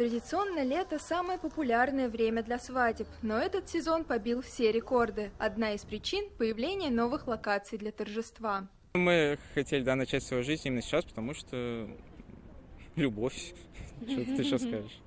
Традиционно лето – самое популярное время для свадеб, но этот сезон побил все рекорды. Одна из причин – появление новых локаций для торжества. Мы хотели, начать свою жизнь именно сейчас, потому что любовь. Что ты сейчас скажешь?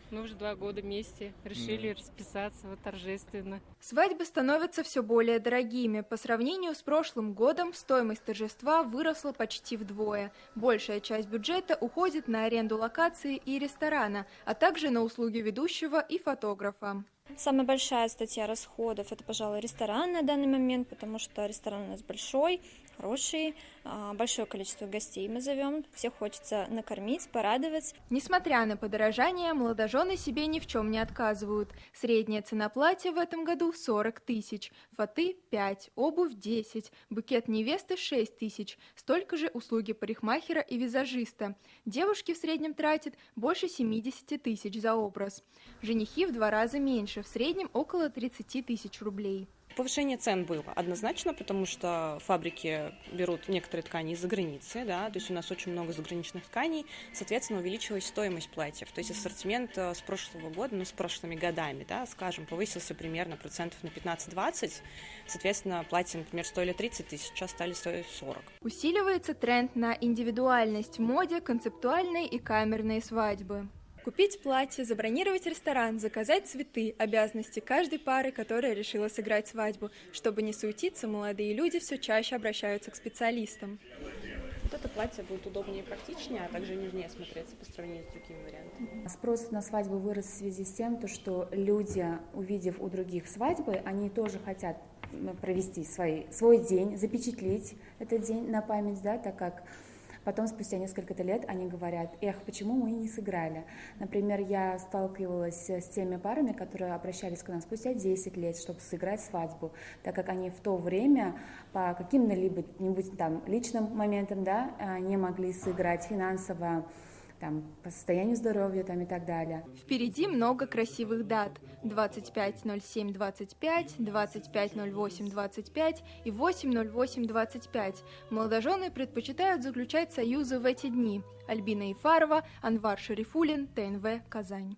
Мы уже 2 года вместе решили расписаться вот торжественно. Свадьбы становятся все более дорогими. По сравнению с прошлым годом стоимость торжества выросла почти вдвое. Большая часть бюджета уходит на аренду локации и ресторана, а также на услуги ведущего и фотографа. Самая большая статья расходов – это, пожалуй, ресторан на данный момент, потому что ресторан у нас большой, хороший, большое количество гостей мы зовем, всех хочется накормить, порадовать. Несмотря на подорожание, молодожены себе ни в чем не отказывают. Средняя цена платья в этом году 40 тысяч, фаты – 5, обувь – 10, букет невесты – 6 тысяч, столько же услуги парикмахера и визажиста. Девушки в среднем тратят больше 70 тысяч за образ. Женихи в 2 раза меньше, в среднем около 30 тысяч рублей. Повышение цен было однозначно, потому что фабрики берут некоторые ткани из-за границы, то есть у нас очень много заграничных тканей, соответственно, увеличилась стоимость платьев. То есть ассортимент с прошлого года, с прошлыми годами, скажем, повысился примерно процентов на 15-20, соответственно, платья, например, стоили 30 тысяч, сейчас стали стоить 40. Усиливается тренд на индивидуальность в моде, концептуальные и камерные свадьбы. Купить платье, забронировать ресторан, заказать цветы – обязанности каждой пары, которая решила сыграть свадьбу. Чтобы не суетиться, молодые люди все чаще обращаются к специалистам. Вот это платье будет удобнее и практичнее, а также нежнее смотреться по сравнению с другими вариантами. Спрос на свадьбу вырос в связи с тем, что люди, увидев у других свадьбы, они тоже хотят провести свой день, запечатлеть этот день на память, так как потом, спустя несколько лет, они говорят: эх, почему мы не сыграли? Например, я сталкивалась с теми парами, которые обращались к нам спустя 10 лет, чтобы сыграть свадьбу, так как они в то время по каким-либо личным моментам не могли сыграть финансово, по состоянию здоровья и так далее. Впереди много красивых дат: 25.07.25, 25.08.25 и 8.08.25. Молодожены предпочитают заключать союзы в эти дни. Альбина Ифарова, Анвар Шарифуллин, ТНВ, Казань.